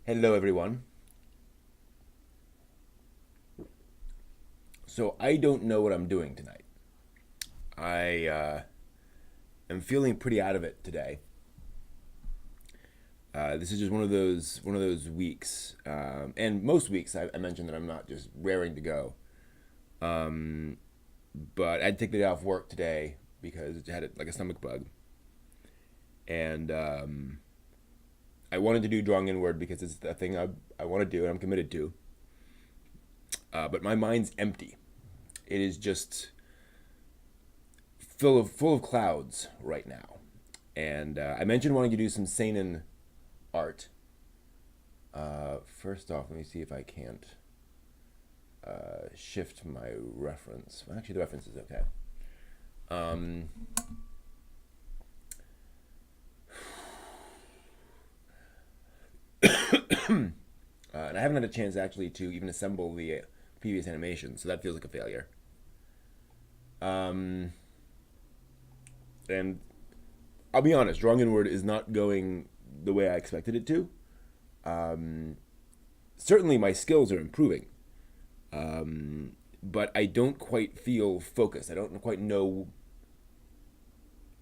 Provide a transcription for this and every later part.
Hello, everyone. So I don't know what I'm doing tonight. I am feeling pretty out of it today. This is just one of those weeks, and most weeks I mentioned that I'm not just raring to go. Um, but I had to take the day off work today because I had like a stomach bug, and I wanted to do drawing inward because it's the thing I want to do and I'm committed to. But my mind's empty. It is just full of clouds right now. And I mentioned wanting to do some seinen art. First off, let me see if I can't shift my reference. Well, actually, the reference is okay. Um, and I haven't had a chance actually to even assemble the previous animation, so that feels like a failure. Um, and I'll be honest, drawing inward is not going the way I expected it to. Um, Certainly, my skills are improving, but I don't quite feel focused. I don't quite know.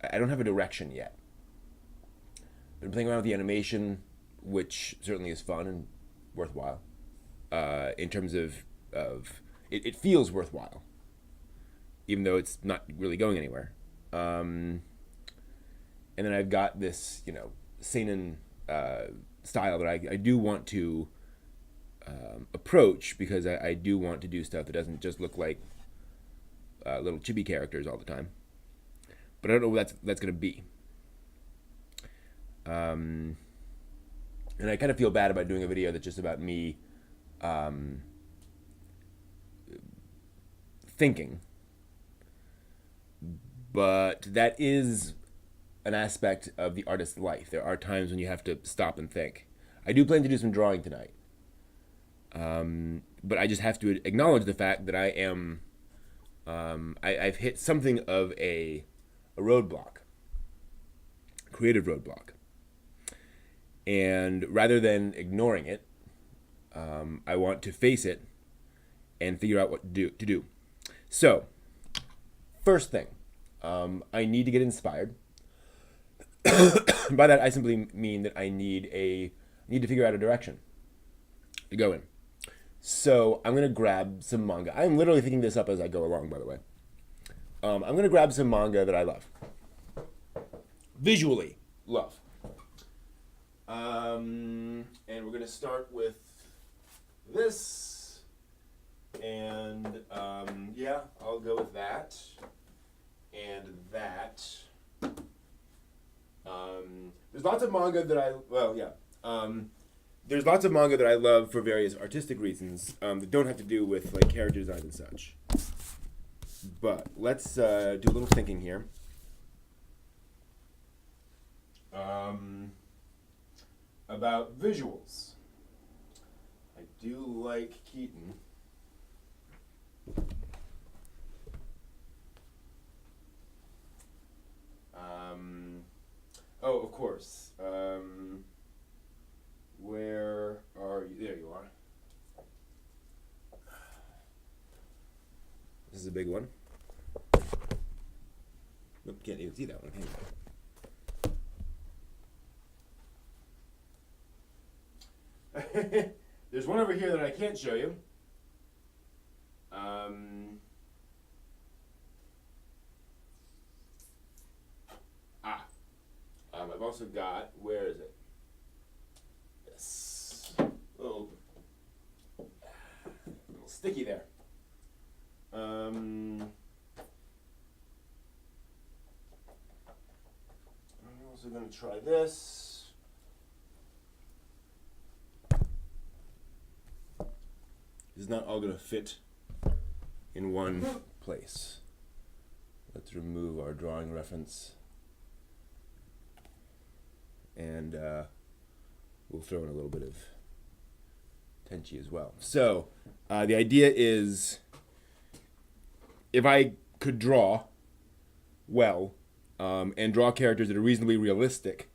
I don't have a direction yet. Been playing around with the animation, which certainly is fun and worthwhile. In terms of it feels worthwhile, even though it's not really going anywhere. Um, and then I've got this, seinen style that I do want to approach because I do want to do stuff that doesn't just look like little chibi characters all the time. But I don't know what that's going to be. Um, and I kind of feel bad about doing a video that's just about me um, thinking. But that is an aspect of the artist's life. There are times when you have to stop and think. I do plan to do some drawing tonight. But I just have to acknowledge the fact that I've hit something of a roadblock, creative roadblock. And rather than ignoring it, I want to face it and figure out what to do. So, first thing, I need to get inspired. By that, I simply mean that I need to figure out a direction to go in. So I'm gonna grab some manga. I'm literally picking this up as I go along, by the way. I'm gonna grab some manga that I love, visually love. And we're gonna start with this, and yeah, I'll go with that and that. There's lots of manga that there's lots of manga that I love for various artistic reasons that don't have to do with like character design and such. But let's do a little thinking here. About visuals. I do like Keaton. Oh, of course. Where are you? There you are. This is a big one. Nope, can't even see that one, can you? There's one over here that I can't show you. I've also got, where is it? Yes. A little sticky there. I'm also going to try this. This is not all going to fit in one place. Let's remove our drawing reference. And we'll throw in a little bit of Tenchi as well. So the idea is, if I could draw well and draw characters that are reasonably realistic,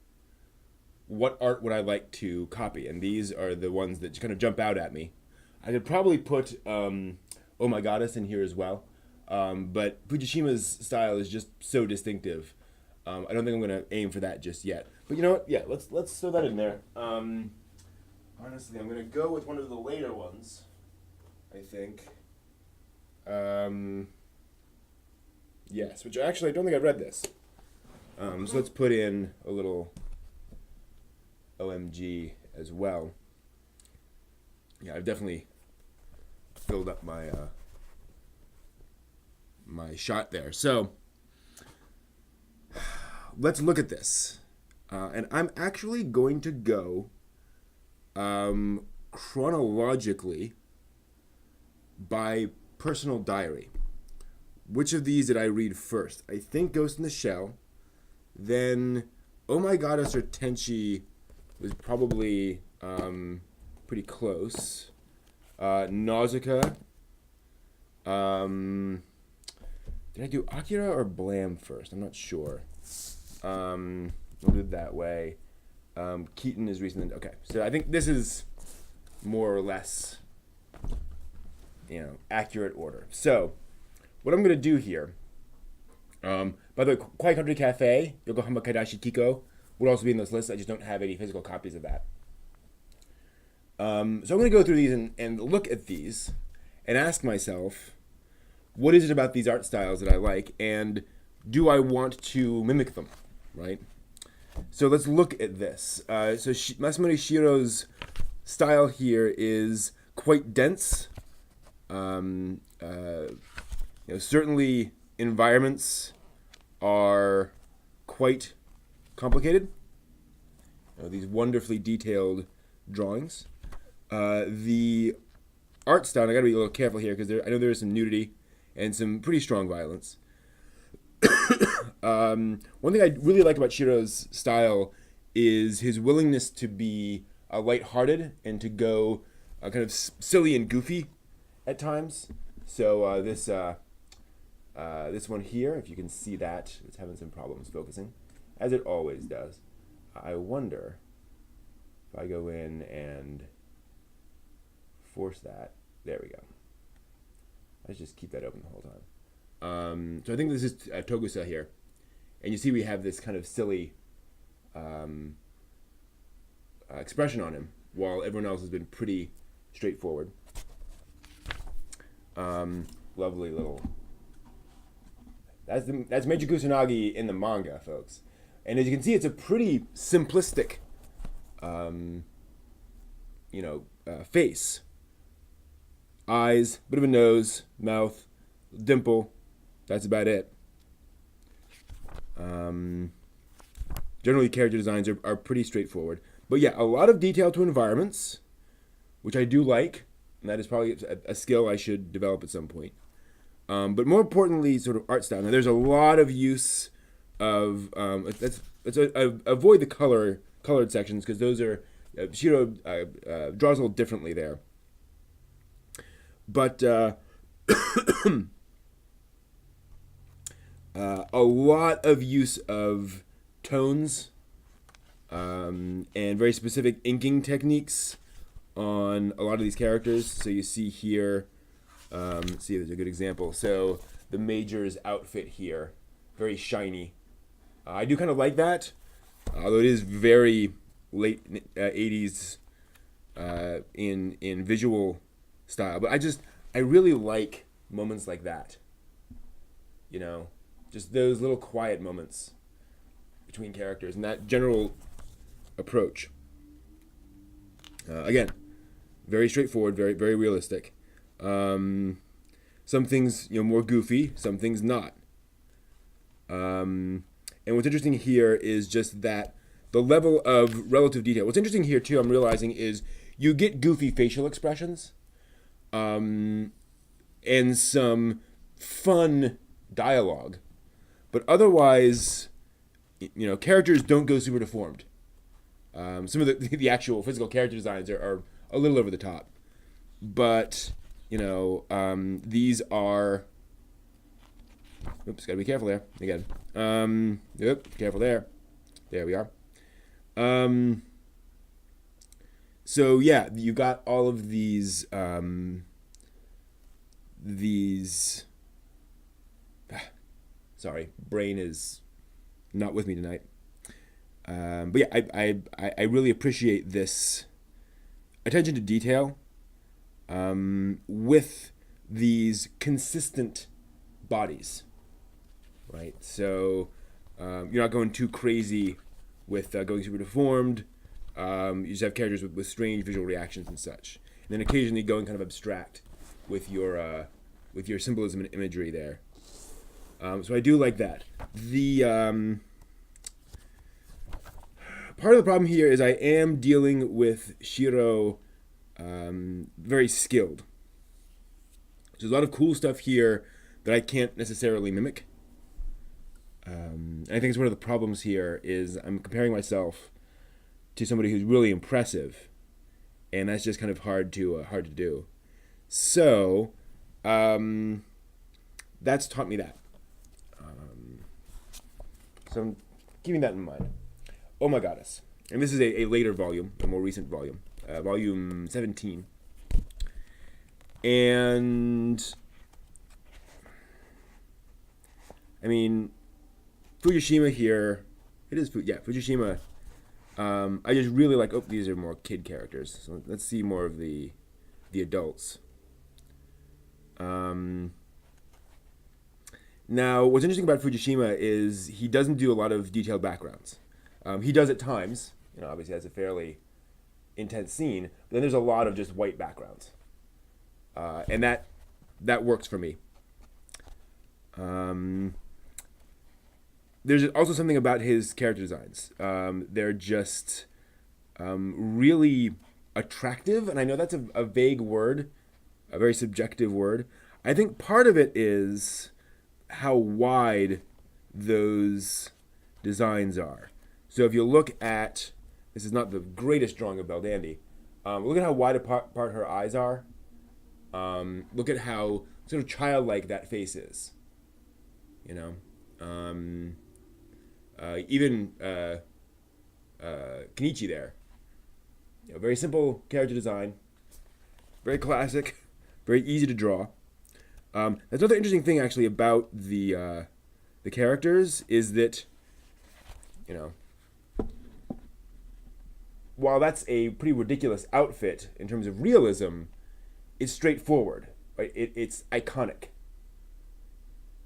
what art would I like to copy, and these are the ones that kind of jump out at me. I could probably put Oh My Goddess in here as well, but Fujishima's style is just so distinctive. I don't think I'm going to aim for that just yet. But you know what? Yeah, let's throw that in there. Honestly, I'm going to go with one of the later ones, I think. Yes, which actually I don't think I've read this. So let's put in a little OMG as well. Yeah, I've definitely filled up my my shot there. So let's look at this. And I'm actually going to go chronologically by personal diary. Which of these did I read first? I think Ghost in the Shell. Then Oh My Goddess or Tenchi was probably pretty close. Nausicaa. Did I do Akira or Blam first? I'm not sure. We'll do it that way. Keaton is recent. Okay, so I think this is more or less, accurate order. So, what I'm going to do here, by the way, Quiet Country Cafe, Yokohama Kaidashi Kiko, would also be in this list. I just don't have any physical copies of that. So I'm going to go through these and look at these and ask myself, what is it about these art styles that I like, and do I want to mimic them, right? So let's look at this. Masamune Shirow's style here is quite dense. Certainly environments are quite complicated. These wonderfully detailed drawings. The art style, and I gotta be a little careful here because I know there is some nudity and some pretty strong violence. One thing I really like about Shirow's style is his willingness to be lighthearted and to go kind of silly and goofy at times. So this one here, if you can see that, it's having some problems focusing, as it always does. I wonder if I go in and force that. There we go. Let's just keep that open the whole time. So I think this is Togusa here. And you see we have this kind of silly expression on him, while everyone else has been pretty straightforward. Lovely little... That's Meiji Kusanagi in the manga, folks. And as you can see, it's a pretty simplistic, face. Eyes, bit of a nose, mouth, dimple. That's about it. Generally, character designs are pretty straightforward. But yeah, a lot of detail to environments, which I do like. And that is probably a skill I should develop at some point. But more importantly, sort of art style. Now, there's a lot of use of... avoid the colored sections, because those are... Shiro draws a little differently there. But a lot of use of tones and very specific inking techniques on a lot of these characters. So you see here, let's see, there's a good example. So the Major's outfit here, very shiny. I do kind of like that, although it is very late 80s in visual style. But I really like moments like that. Just those little quiet moments between characters and that general approach. Again, very straightforward, very, very realistic. Some things, more goofy, some things not. And what's interesting here is just that the level of relative detail. What's interesting here, too, I'm realizing, is you get goofy facial expressions and some fun dialogue. But otherwise, characters don't go super deformed. Some of the actual physical character designs are a little over the top. But, these are... Oops, gotta be careful there. Again. Careful there. There we are. So yeah, you got all of these. Sorry, brain is not with me tonight. But yeah, I really appreciate this attention to detail with these consistent bodies, right? So you're not going too crazy with going super deformed. You just have characters with strange visual reactions and such, and then occasionally going kind of abstract with your symbolism and imagery there. So I do like that. The part of the problem here is I am dealing with Shiro very skilled. So there's a lot of cool stuff here that I can't necessarily mimic. I think it's one of the problems here is I'm comparing myself to somebody who's really impressive, and that's just kind of hard to do. So that's taught me that. So I'm keeping that in mind. Oh My Goddess. And this is a later volume, a more recent volume, volume 17. And I mean, Fujishima here, Fujishima. I just really like. Oh, these are more kid characters. So let's see more of the adults. Now, what's interesting about Fujishima is he doesn't do a lot of detailed backgrounds. He does at times. Obviously that's a fairly intense scene. But then there's a lot of just white backgrounds, and that works for me. There's also something about his character designs. They're just really attractive, and I know that's a vague word, a very subjective word. I think part of it is how wide those designs are. So if you look at, this is not the greatest drawing of Belldandy, look at how wide apart her eyes are. Look at how sort of childlike that face is. Even Kenichi there. Very simple character design, very classic, very easy to draw. That's another interesting thing actually about the characters is that, while that's a pretty ridiculous outfit in terms of realism, it's straightforward. Right? It's iconic.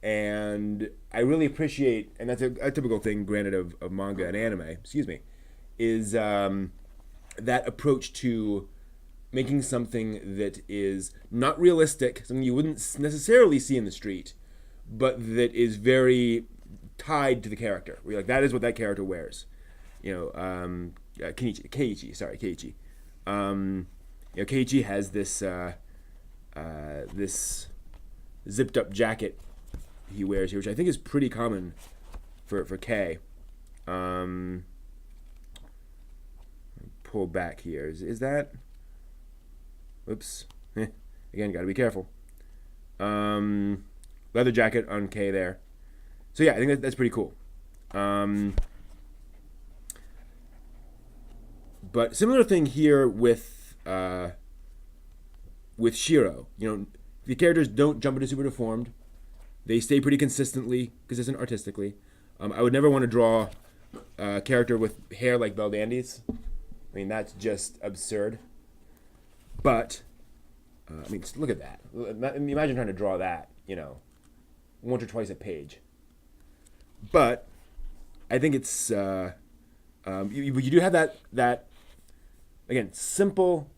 And I really appreciate, and that's a typical thing, granted, of manga and anime, is that approach to making something that is not realistic, something you wouldn't necessarily see in the street, but that is very tied to the character. Where you're like, that is what that character wears. Keiichi. Keiichi has this zipped up jacket he wears here, which I think is pretty common for Kei. Pull back here. Is that? Whoops. Again, got to be careful. Leather jacket on Kei there. So yeah, I think that's pretty cool. But similar thing here with Shiro. The characters don't jump into super deformed. They stay pretty consistent artistically. I would never want to draw a character with hair like Belldandy's. I mean, that's just absurd. But, look at that. Imagine trying to draw that, once or twice a page. But I think it's, you do have that, again, simple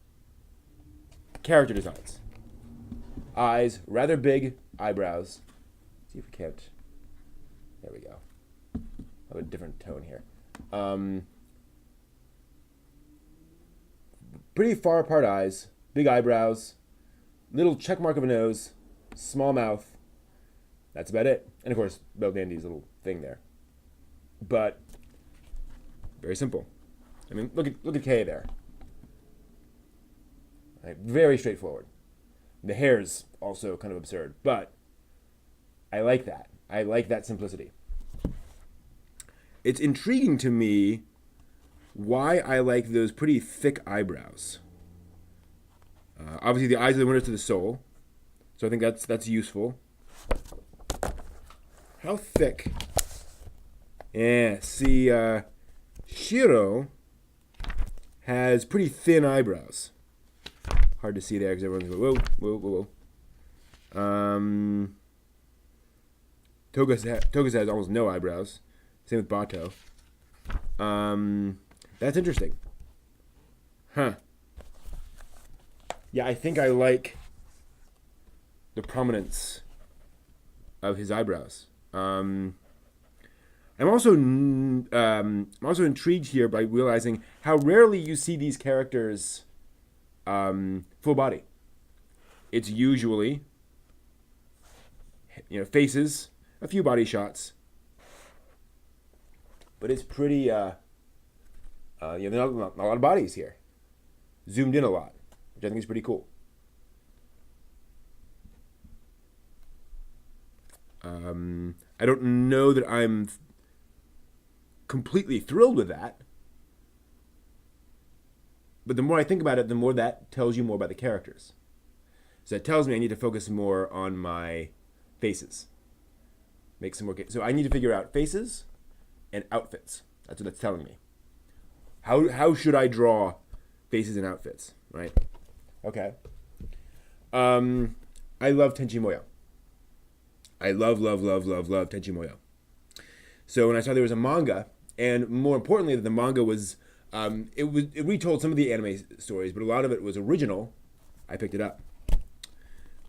character designs. Eyes, rather big eyebrows. See if we can't, there we go. I have a different tone here. Pretty far apart eyes, big eyebrows, little check mark of a nose, small mouth. That's about it. And of course, Belldandy's little thing there. But very simple. Look at Kei there. Right, very straightforward. The hair's also kind of absurd, but I like that. I like that simplicity. It's intriguing to me why I like those pretty thick eyebrows. Obviously, the eyes are the windows to the soul, so I think that's useful. How thick? Yeah, see, Shiro has pretty thin eyebrows. Hard to see there because everyone's going, whoa, whoa, whoa. Togus has almost no eyebrows. Same with Bato. That's interesting. Huh. Yeah, I think I like the prominence of his eyebrows. I'm also intrigued here by realizing how rarely you see these characters full body. It's usually, faces, a few body shots, but it's pretty. There are not a lot of bodies here, zoomed in a lot, which I think is pretty cool. I don't know that I'm completely thrilled with that, but the more I think about it, the more that tells you more about the characters. So it tells me I need to focus more on my faces. Make some more. So I need to figure out faces and outfits. That's what that's telling me. How should I draw faces and outfits? Right. Okay. I love Tenchi Muyo. I love Tenchi Muyo. So when I saw there was a manga, and more importantly, that the manga was, it retold some of the anime stories, but a lot of it was original. I picked it up.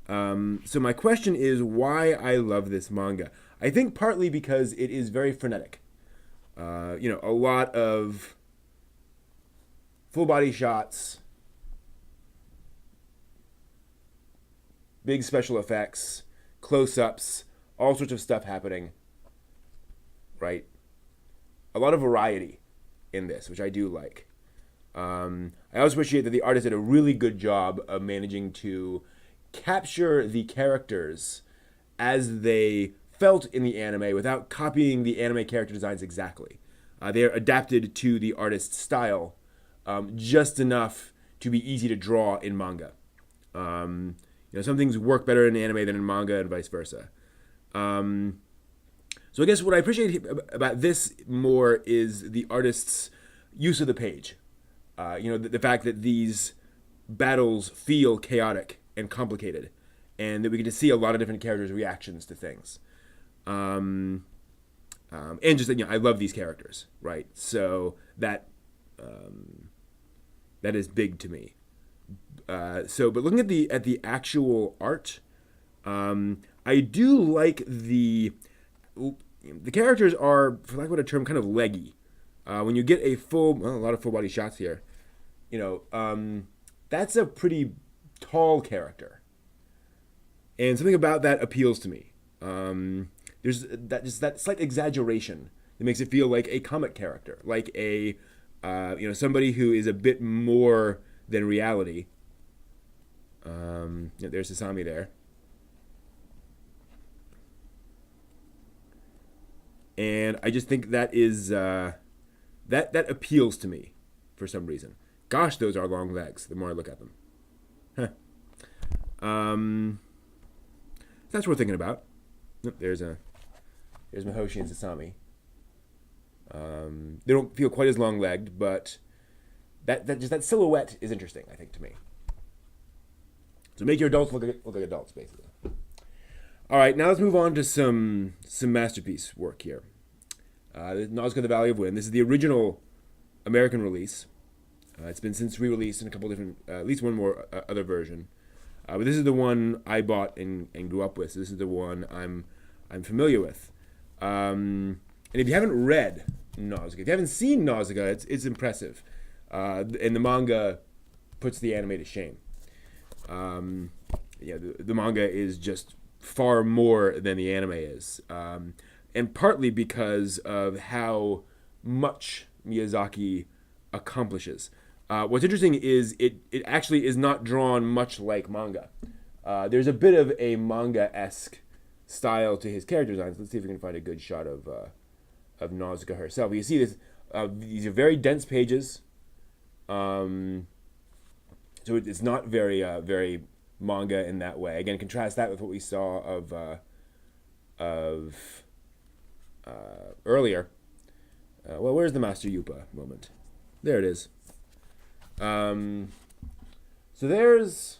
So my question is why I love this manga. I think partly because it is very frenetic. A lot of full body shots, big special effects, close-ups, all sorts of stuff happening, right? A lot of variety in this, which I do like. I also appreciate that the artist did a really good job of managing to capture the characters as they felt in the anime without copying the anime character designs exactly. They are adapted to the artist's style just enough to be easy to draw in manga. Some things work better in anime than in manga and vice versa. So I guess what I appreciate about this more is the artist's use of the page. The fact that these battles feel chaotic and complicated, and that we get to see a lot of different characters' reactions to things. And just that, I love these characters, right? So that is big to me. But looking at the actual art, I do like the characters are, for lack of a better term, kind of leggy. When you get a lot of full body shots here, that's a pretty tall character, and something about that appeals to me. There's that slight exaggeration that makes it feel like a comic character, like a somebody who is a bit more than reality. There's Sasami there. And I just think that is that appeals to me for some reason. Gosh, those are long legs. The more I look at them, that's worth thinking about. There's Mihoshi and Sasami. They don't feel quite as long legged, but that silhouette is interesting, I think, to me. So make your adults look like adults, basically. All right, now let's move on to some masterpiece work here. Nausicaa: The Valley of Wind. This is the original American release. It's been since re-released in a couple different, at least one more other version. But this is the one I bought and grew up with. So this is the one I'm familiar with. And if you haven't read Nausicaa, if you haven't seen Nausicaa, it's impressive. And the manga puts the anime to shame. The manga is just far more than the anime is, and partly because of how much Miyazaki accomplishes. What's interesting is it actually is not drawn much like manga. There's a bit of a manga-esque style to his character designs. Let's see if we can find a good shot of Nausicaa herself. You see this These are very dense pages. So it's not very manga in that way. Again, contrast that with what we saw of earlier. Well, where's the Master Yupa moment? There it is. So there's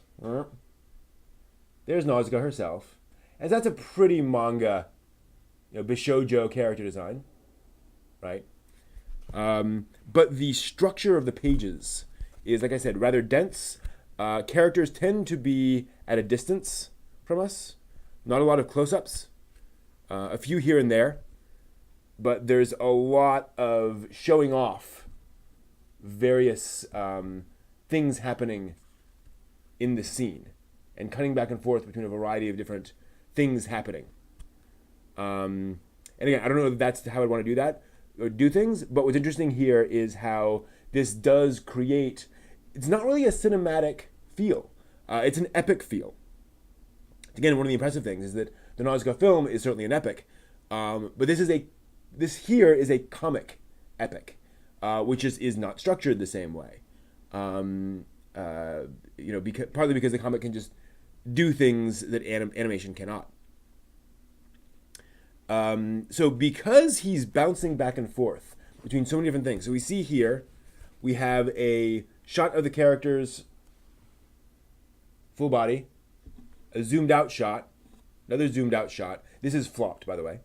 Nausicaa herself, and that's a pretty manga, Bishoujo character design, right? But the structure of the pages is, like I said, rather dense. Characters tend to be at a distance from us. Not a lot of close-ups. A few here and there. But there's a lot of showing off various things happening in the scene and cutting back and forth between a variety of different things happening. And again, I don't know if that's how I'd want to do that or do things, but what's interesting here is how this does create, it's not really a cinematic feel. It's an epic feel. Again, one of the impressive things is that the Nausicaa film is certainly an epic, but this here is a comic epic, which is not structured the same way. Partly because the comic can just do things that animation cannot. So because he's bouncing back and forth between so many different things, so we see here, we have a shot of the character's full body, a zoomed out shot, another zoomed out shot. This is flopped, by the way.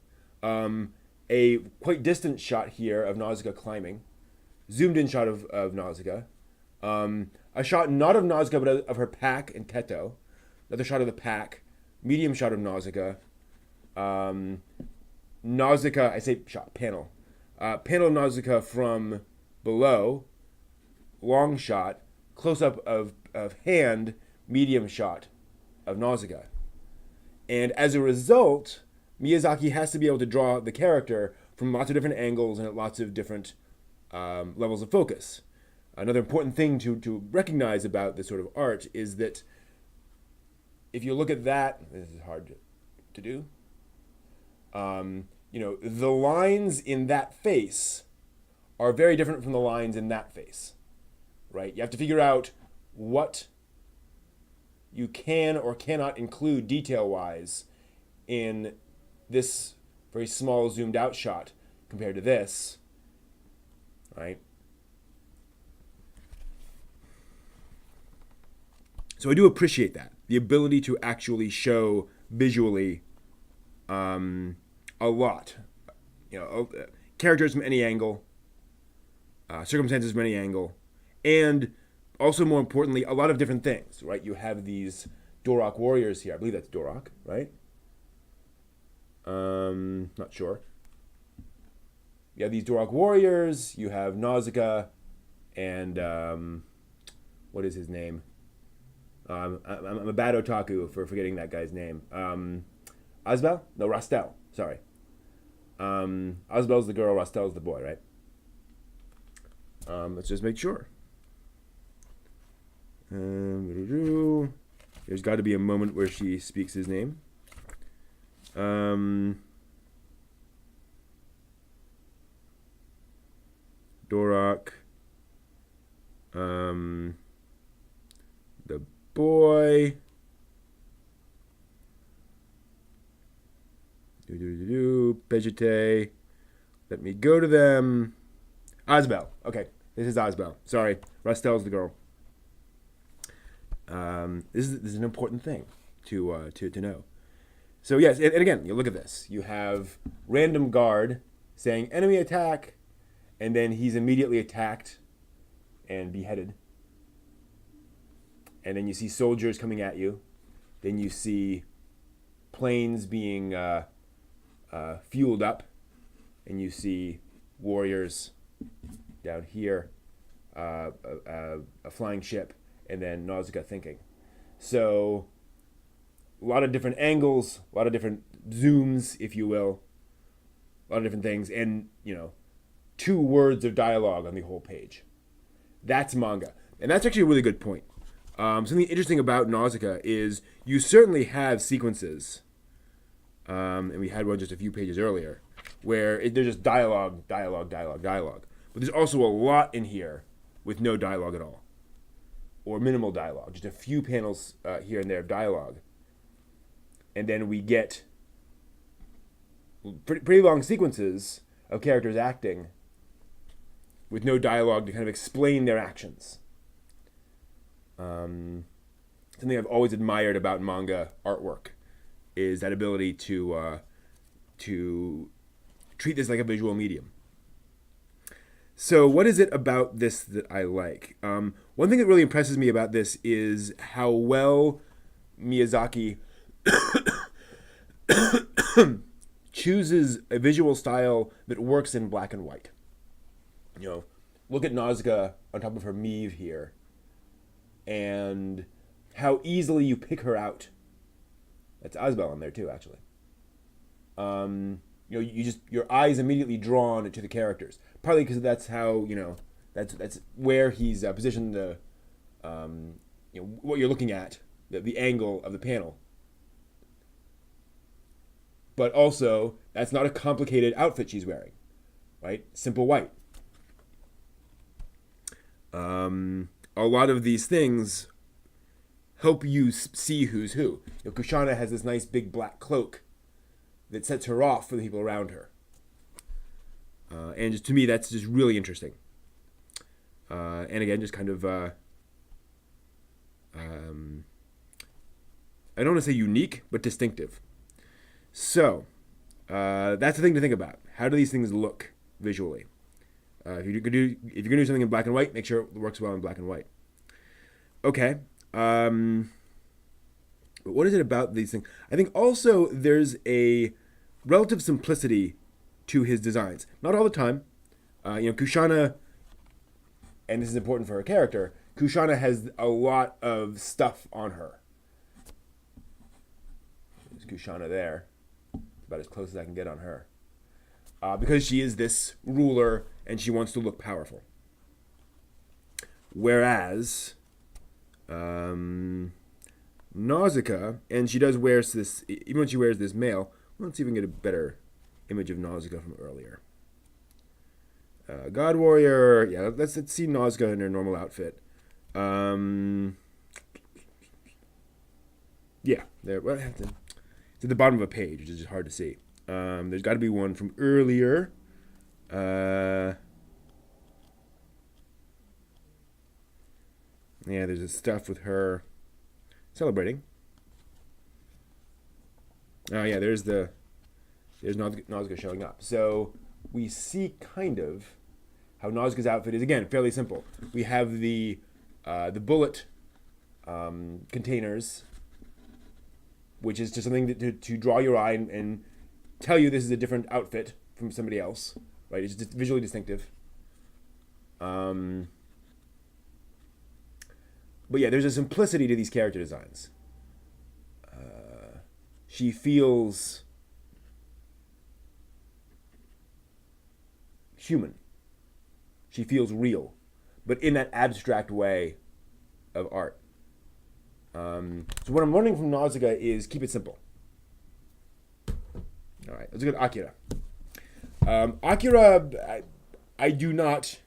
A quite distant shot here of Nausicaa climbing, zoomed in shot of Nausicaa, a shot not of Nausicaa but of her pack and Teto, another shot of the pack, medium shot of Nausicaa, Nausicaa, I say shot, panel of Nausicaa from below, long shot, close up of hand, medium shot of Nausicaa. And as a result, Miyazaki has to be able to draw the character from lots of different angles and at lots of different levels of focus. Another important thing to recognize about this sort of art is that if you look at that, this is hard to do, the lines in that face are very different from the lines in that face, right? You have to figure out what you can or cannot include detail-wise in this very small zoomed out shot compared to this, right? So I do appreciate that, the ability to actually show visually a lot, characters from any angle, circumstances from any angle, and also more importantly, a lot of different things, right? You have these Dorok warriors here. I believe that's Dorok, right? Not sure. You have these Dorok warriors. You have Nausicaa, and what is his name? I'm a bad otaku for forgetting that guy's name. Asbel? No, Rastel. Sorry. Asbel's the girl, Rastel's the boy, right? Let's just make sure. There's got to be a moment where she speaks his name. Dorok. The boy. Pejete. Let me go to them. Asbel. Okay, this is Asbel. Sorry, Rastel's the girl. This is an important thing to know. So yes, and again, you look at this. You have random guard saying enemy attack, and then he's immediately attacked and beheaded. And then you see soldiers coming at you. Then you see planes being fueled up, and you see warriors down here, a flying ship, and then Nausicaa thinking. So a lot of different angles, a lot of different zooms, if you will, a lot of different things, and 2 words of dialogue on the whole page. That's manga, and that's actually a really good point. Something interesting about Nausicaa is you certainly have sequences, and we had one just a few pages earlier, where they're just dialogue. But there's also a lot in here with no dialogue at all, or minimal dialogue, just a few panels here and there of dialogue. And then we get pretty long sequences of characters acting with no dialogue to kind of explain their actions. Something I've always admired about manga artwork is that ability to treat this like a visual medium. So what is it about this that I like? One thing that really impresses me about this is how well Miyazaki chooses a visual style that works in black and white. You know, look at Nausicaa on top of her Mieve here, and how easily you pick her out. That's Asbel on there too, actually. You know, you just, your eyes immediately drawn to the characters. Partly because that's how, you know, that's where he's positioned the, you know, what you're looking at, the angle of the panel. But also, that's not a complicated outfit she's wearing, right? Simple white. A lot of these things help you see who's who. You know, Kushana has this nice big black cloak that sets her off for the people around her. And just, to me, that's just really interesting. And again, just kind of, I don't want to say unique, but distinctive. So, that's the thing to think about. How do these things look visually? If you're gonna do something in black and white, make sure it works well in black and white. Okay. But what is it about these things? I think also there's a relative simplicity to his designs. Not all the time. You know, Kushana, and this is important for her character, Kushana has a lot of stuff on her. There's Kushana there. About as close as I can get on her. Because she is this ruler and she wants to look powerful. Whereas Nausicaa, and she does wear this, even when she wears this mail, let's see if we can get a better image of Nausicaa from earlier. God Warrior, yeah, let's see Nausicaa in her normal outfit. Yeah, there. Well, it's at the bottom of a page, which is just hard to see. There's got to be one from earlier. Yeah, there's this stuff with her celebrating. Oh yeah, there's Nausicaa showing up. So we see kind of how Nausicaa's outfit is, again, fairly simple. We have the bullet containers, which is just something to draw your eye and tell you this is a different outfit from somebody else, right? It's just visually distinctive. But yeah, there's a simplicity to these character designs. She feels human. She feels real, but in that abstract way of art. So what I'm learning from Nausicaa is keep it simple. All right, let's look at Akira. Akira, I do not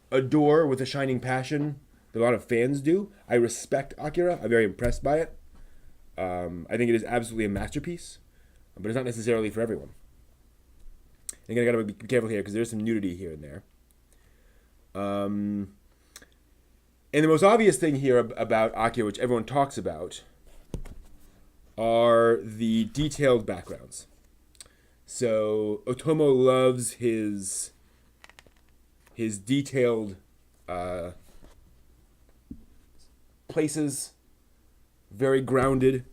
adore with a shining passion that a lot of fans do. I respect Akira. I'm very impressed by it. I think it is absolutely a masterpiece, but it's not necessarily for everyone. Again, I gotta be careful here because there's some nudity here and there. And the most obvious thing here about Akira, which everyone talks about, are the detailed backgrounds. So Otomo loves his detailed places, very grounded.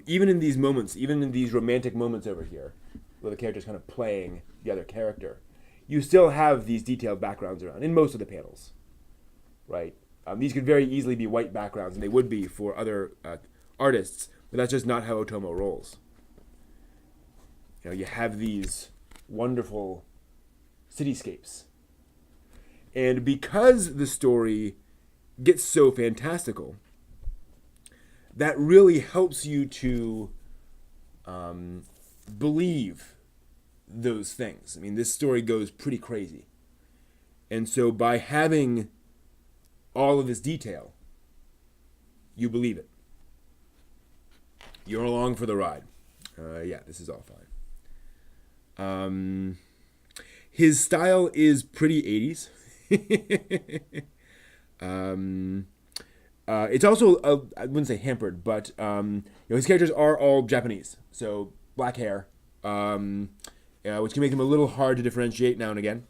Even in these moments, even in these romantic moments over here, where the character's kind of playing the other character, you still have these detailed backgrounds around in most of the panels, right? These could very easily be white backgrounds, and they would be for other artists, but that's just not how Otomo rolls. You know, you have these wonderful cityscapes. And because the story gets so fantastical, that really helps you to believe those things. I mean, this story goes pretty crazy. And so by having all of this detail, you believe it. You're along for the ride. Yeah, this is all fine. His style is pretty 80s. It's also, I wouldn't say hampered, but his characters are all Japanese. So black hair, which can make them a little hard to differentiate now and again.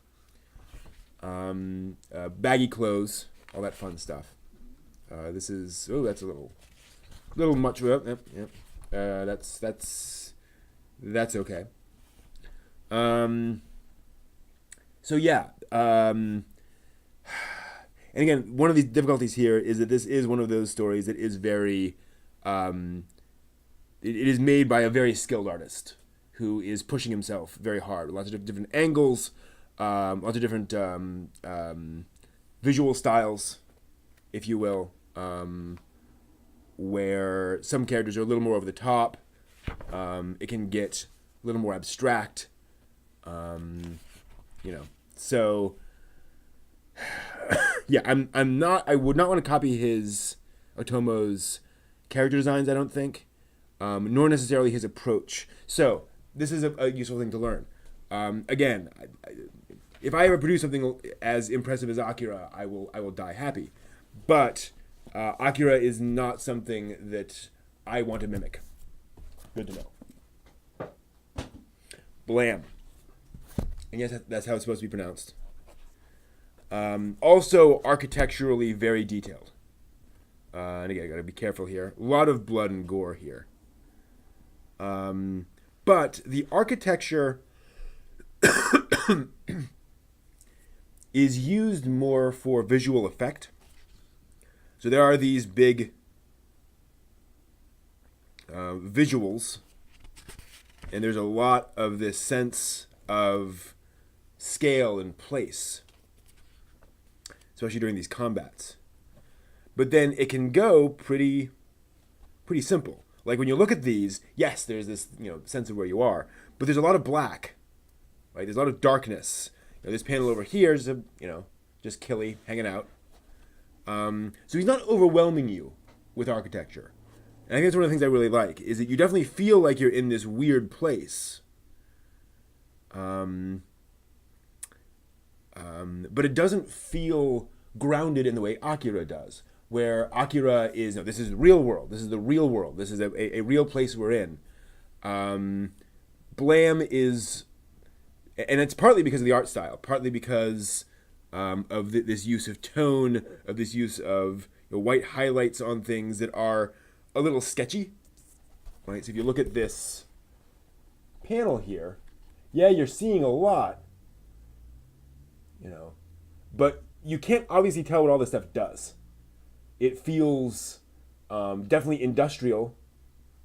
Baggy clothes, all that fun stuff. That's a little much. Yep. That's okay. So yeah. And again, one of the difficulties here is that this is one of those stories that is very, it is made by a very skilled artist who is pushing himself very hard. Lots of different angles, lots of different visual styles, if you will, where some characters are a little more over the top. It can get a little more abstract, So, yeah, I would not want to copy his Otomo's character designs, I don't think, nor necessarily his approach. So, this is a useful thing to learn. Again, if I ever produce something as impressive as Akira, I will die happy. But Akira is not something that I want to mimic. Good to know. Blam. I guess that's how it's supposed to be pronounced. Also, architecturally very detailed. And again, I gotta be careful here. A lot of blood and gore here. But the architecture is used more for visual effect. So there are these big visuals, and there's a lot of this sense of scale and place, especially during these combats. But then it can go pretty simple. Like when you look at these, yes, there's this sense of where you are, but there's a lot of black, right? There's a lot of darkness. This panel over here is just Killy hanging out. So he's not overwhelming you with architecture. And I think that's one of the things I really like, is that you definitely feel like you're in this weird place. But it doesn't feel grounded in the way Akira does, where Akira is, this is real world. This is the real world. This is a real place we're in. Blam is, and it's partly because of the art style, partly because of this use of tone, of this use of white highlights on things that are a little sketchy, right? So if you look at this panel here, yeah, you're seeing a lot, but you can't obviously tell what all this stuff does. It feels definitely industrial,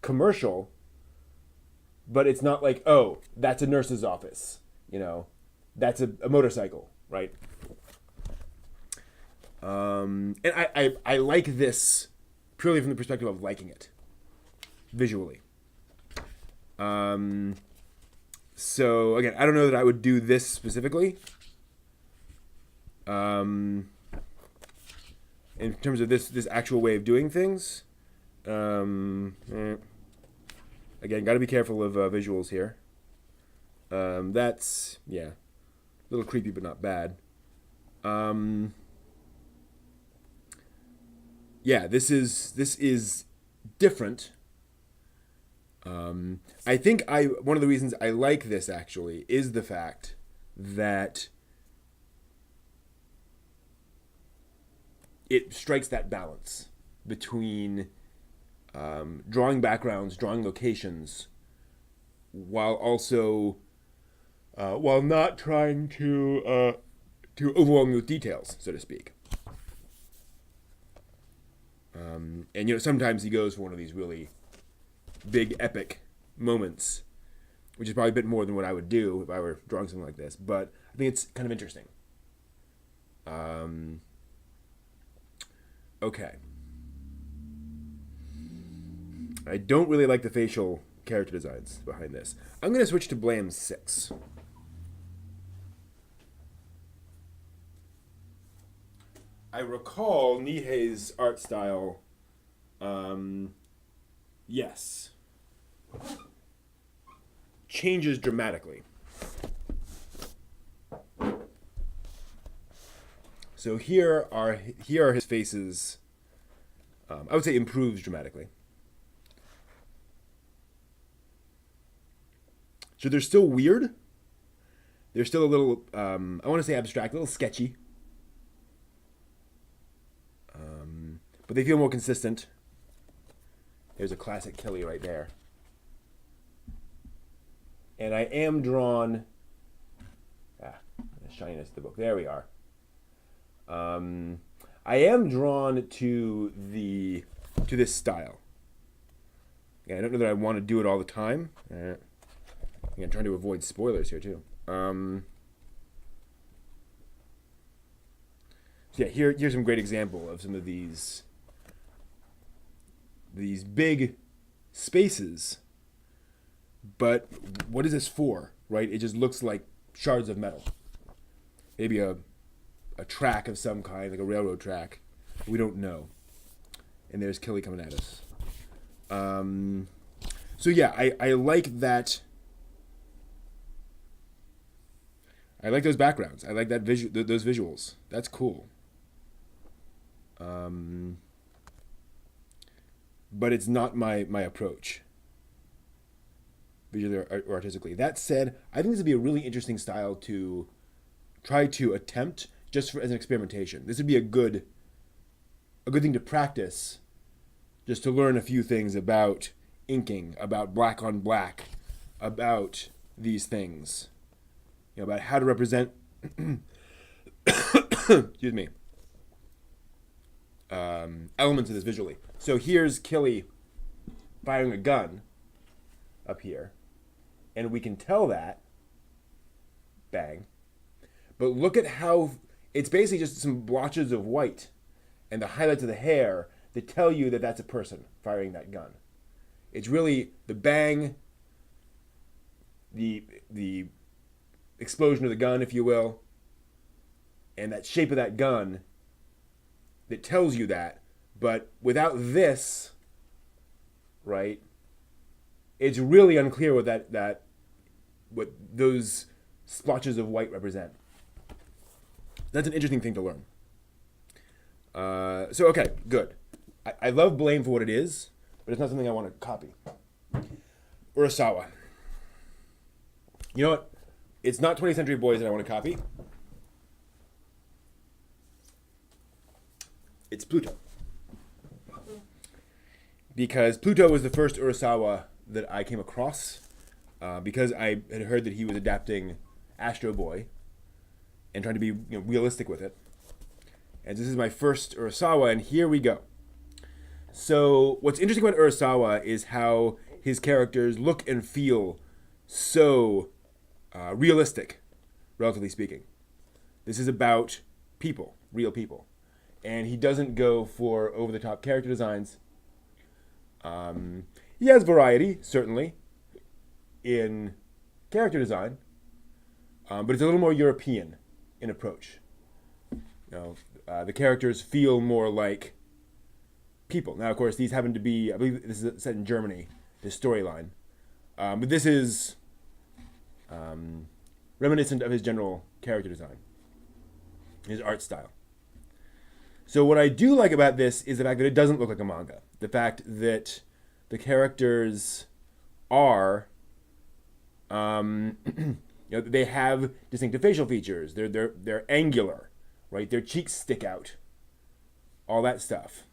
commercial, but it's not like, oh, that's a nurse's office, that's a motorcycle, right? And I like this purely from the perspective of liking it visually. So again, I don't know that I would do this specifically. In terms of this actual way of doing things, again, got to be careful of visuals here. That's a little creepy, but not bad. This is different. I think one of the reasons I like this actually is the fact that it strikes that balance between drawing backgrounds, drawing locations, while also while not trying to overwhelm you with details, so to speak. And sometimes he goes for one of these really big epic moments, which is probably a bit more than what I would do if I were drawing something like this, but I think it's kind of interesting. Okay. I don't really like the facial character designs behind this. I'm going to switch to Blam 6. I recall Nihei's art style. Yes, changes dramatically. So here are his faces. I would say improves dramatically. So they're still weird. They're still a little, I want to say abstract, a little sketchy. But they feel more consistent. There's a classic Kelly right there. And I am drawn, the shininess of the book. There we are. I am drawn to this style. Yeah, I don't know that I want to do it all the time. I'm trying to avoid spoilers here too. So yeah, here's some great example of some of these big spaces. But what is this for, right? It just looks like shards of metal. Maybe a track of some kind, like a railroad track. We don't know. And there's Killy coming at us. So yeah, I like that. I like those backgrounds. I like that those visuals. That's cool. But it's not my approach, visually or artistically. That said, I think this would be a really interesting style to try to attempt just as an experimentation. This would be a good thing to practice, just to learn a few things about inking, about black on black, about these things. About how to represent, excuse me, elements of this visually. So here's Killy firing a gun up here, and we can tell that, bang, but look at how it's basically just some blotches of white and the highlights of the hair that tell you that that's a person firing that gun. It's really the bang, the explosion of the gun, if you will, and that shape of that gun that tells you that. But without this, right, it's really unclear what those splotches of white represent. That's an interesting thing to learn. So okay, good. I love Blame for what it is, but it's not something I want to copy. Urasawa. You know what? It's not 20th Century Boys that I want to copy. It's Pluto. Because Pluto was the first Urasawa that I came across. Because I had heard that he was adapting Astro Boy and trying to be realistic with it. And this is my first Urasawa, and here we go. So what's interesting about Urasawa is how his characters look and feel so realistic, relatively speaking. This is about people, real people. And he doesn't go for over-the-top character designs. He has variety, certainly, in character design, but it's a little more European in approach. The characters feel more like people. Now, of course, these happen to be, I believe this is set in Germany, this storyline. But this is reminiscent of his general character design, his art style. So what I do like about this is the fact that it doesn't look like a manga. The fact that the characters are, they have distinctive facial features. They're angular, right? Their cheeks stick out. All that stuff.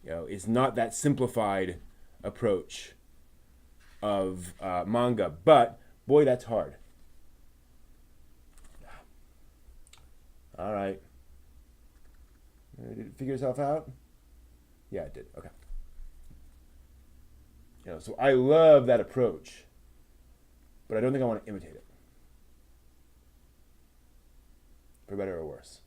It's not that simplified approach of manga, but boy, that's hard. All right. Did it figure itself out? Yeah, it did. Okay. So I love that approach, but I don't think I want to imitate it, for better or worse.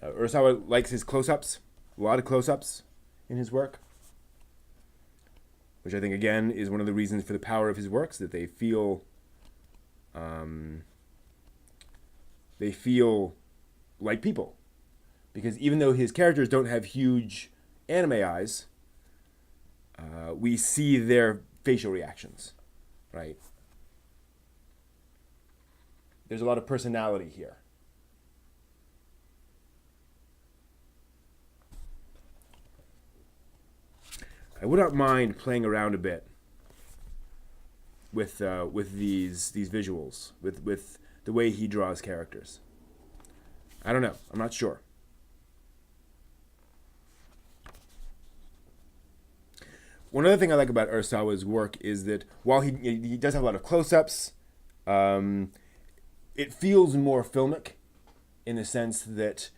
Urasawa likes his close-ups, a lot of close-ups in his work. which I think again is one of the reasons for the power of his works, that they feel like people, because even though his characters don't have huge anime eyes, we see their facial reactions, right? There's a lot of personality here. I would not mind playing around a bit with these visuals, with the way he draws characters. I don't know. I'm not sure. One other thing I like about Urasawa's work is that while he does have a lot of close-ups, it feels more filmic in the sense that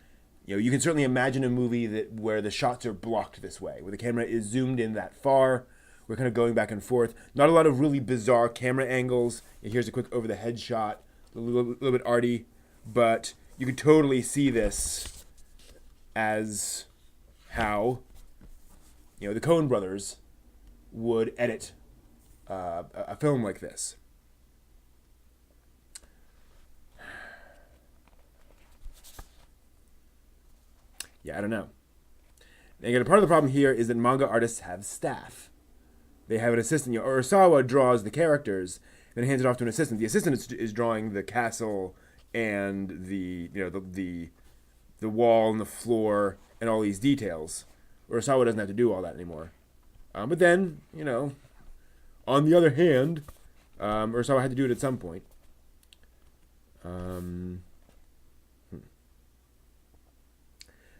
you can certainly imagine a movie where the shots are blocked this way, where the camera is zoomed in that far. We're kind of going back and forth. Not a lot of really bizarre camera angles. Here's a quick over-the-head shot, a little bit arty, but you could totally see this as how the Coen brothers would edit a film like this. Yeah, I don't know. And again, part of the problem here is that manga artists have staff. They have an assistant. Urasawa draws the characters, then hands it off to an assistant. The assistant is drawing the castle and the wall and the floor and all these details. Urasawa doesn't have to do all that anymore. But then, on the other hand, Urasawa had to do it at some point.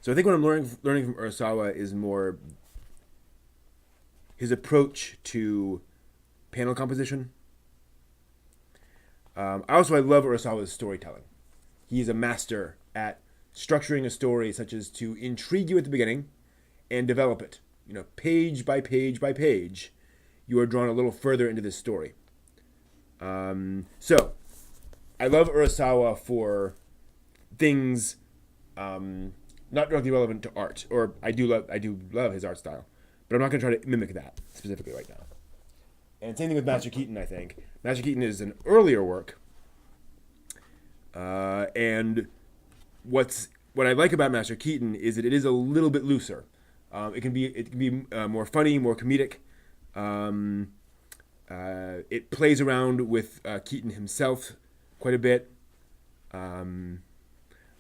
So I think what I'm learning from Urasawa is more his approach to panel composition. I love Urasawa's storytelling. He's a master at structuring a story such as to intrigue you at the beginning and develop it. Page by page by page, you are drawn a little further into this story. So, I love Urasawa for things not directly relevant to art, or I do love his art style, but I'm not going to try to mimic that specifically right now. And same thing with Master Keaton, I think. Master Keaton is an earlier work, and what I like about Master Keaton is that it is a little bit looser. It can be more funny, more comedic. It plays around with Keaton himself quite a bit.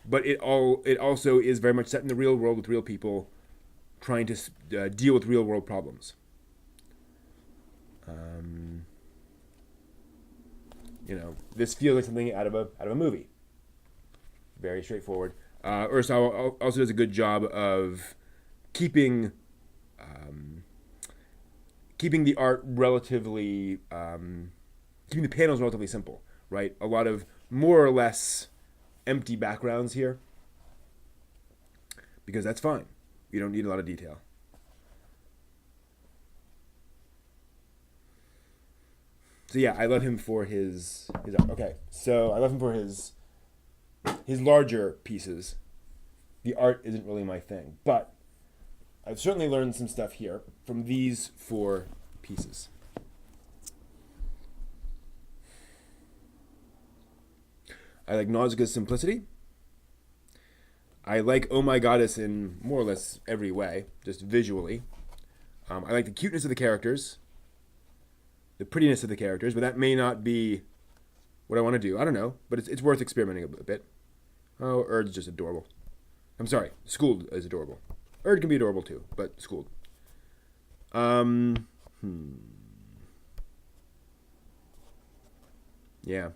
But it also is very much set in the real world with real people trying to deal with real world problems. This feels like something out of a movie. Very straightforward. Urasawa also does a good job of keeping the art relatively, keeping the panels relatively simple, right? A lot of more or less empty backgrounds here, because that's fine. You don't need a lot of detail. So yeah, I love him for his art. Okay, so I love him for his larger pieces. The art isn't really my thing, but I've certainly learned some stuff here from these 4 pieces. I like Nausicaa's simplicity. I like Oh My Goddess in more or less every way, just visually. I like the cuteness of the characters, the prettiness of the characters, but that may not be what I want to do. I don't know, but it's worth experimenting a bit. Oh, Erd's just adorable. I'm sorry, Schooled is adorable. Erd can be adorable too, but Schooled. Yeah.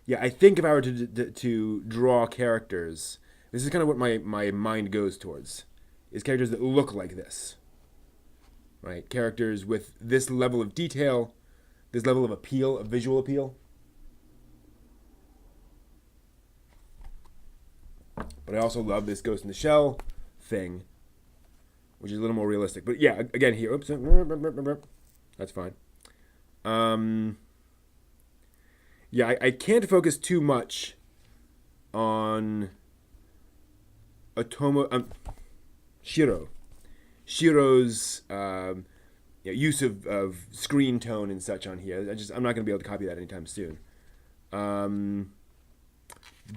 Yeah, I think if I were to draw characters, this is kind of what my mind goes towards, is characters that look like this. Right? Characters with this level of detail, this level of appeal, of visual appeal. But I also love this Ghost in the Shell thing, which is a little more realistic. But yeah, again here, oops, that's fine. Yeah, I can't focus too much on Shiro. Shiro's use of screen tone and such on here. I'm not going to be able to copy that anytime soon.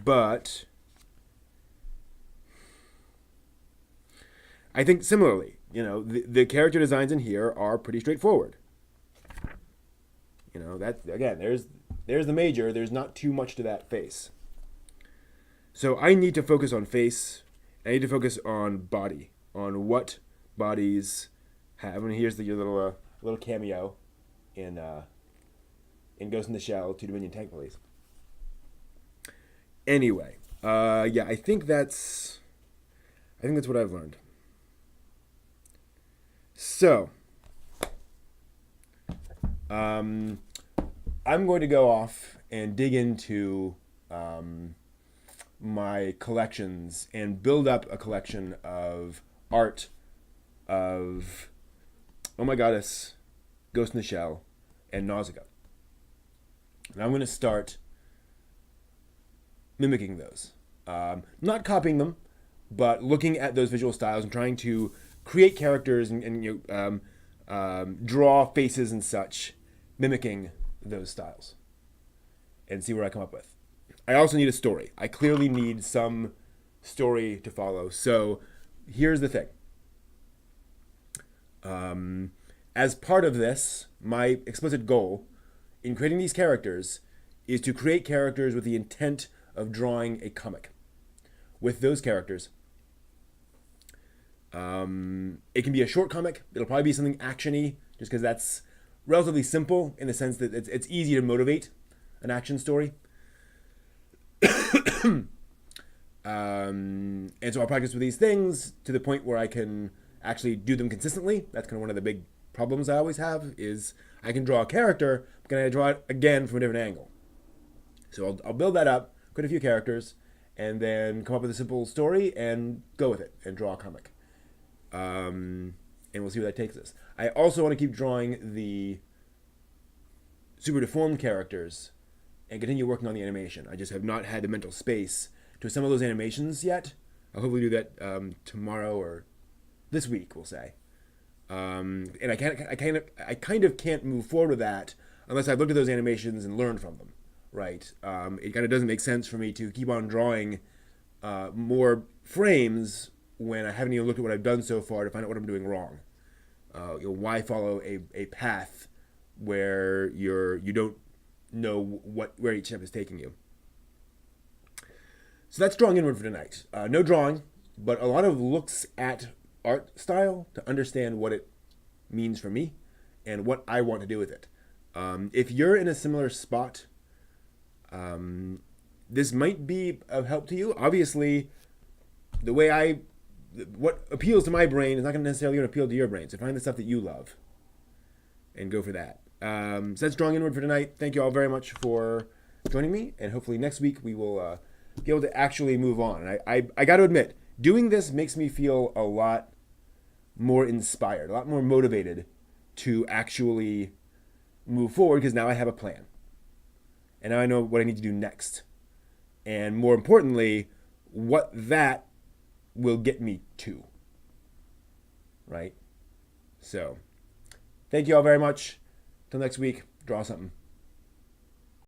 But I think similarly, the character designs in here are pretty straightforward. That again, there's the major. There's not too much to that face. So I need to focus on face. I need to focus on body, on what bodies have. And here's your little cameo in Ghost in the Shell, 2 Dominion Tank Police. Anyway, yeah, I think that's what I've learned. So, I'm going to go off and dig into my collections and build up a collection of art of Oh My Goddess, Ghost in the Shell, and Nausicaa. And I'm going to start mimicking those. Not copying them, but looking at those visual styles and trying to create characters and draw faces and such, mimicking those styles, and see where I come up with. I also need a story. I clearly need some story to follow. So here's the thing. As part of this, my explicit goal in creating these characters is to create characters with the intent of drawing a comic with those characters. It can be a short comic. It'll probably be something action-y, just because that's relatively simple in the sense that it's easy to motivate an action story. And so I'll practice with these things to the point where I can actually do them consistently. That's kind of one of the big problems I always have is I can draw a character, but can I draw it again from a different angle? So I'll build that up, create a few characters, and then come up with a simple story and go with it and draw a comic. And we'll see where that takes us. I also want to keep drawing the super deformed characters and continue working on the animation. I just have not had the mental space to assemble those animations yet. I'll hopefully do that tomorrow or this week, we'll say. And I kind of can't move forward with that unless I've looked at those animations and learned from them, right? It kind of doesn't make sense for me to keep on drawing more frames when I haven't even looked at what I've done so far to find out what I'm doing wrong. Why follow a path where you don't know where each step is taking you? So that's drawing inward for tonight. No drawing, but a lot of looks at art style to understand what it means for me and what I want to do with it. If you're in a similar spot, this might be of help to you. Obviously, what appeals to my brain is not going to necessarily appeal to your brain. So find the stuff that you love and go for that. So that's drawing inward for tonight. Thank you all very much for joining me, and hopefully next week we will be able to actually move on. And I got to admit, doing this makes me feel a lot more inspired, a lot more motivated to actually move forward, because now I have a plan. And now I know what I need to do next. And more importantly, what that will get me to. Right? So, thank you all very much. Till next week, draw something.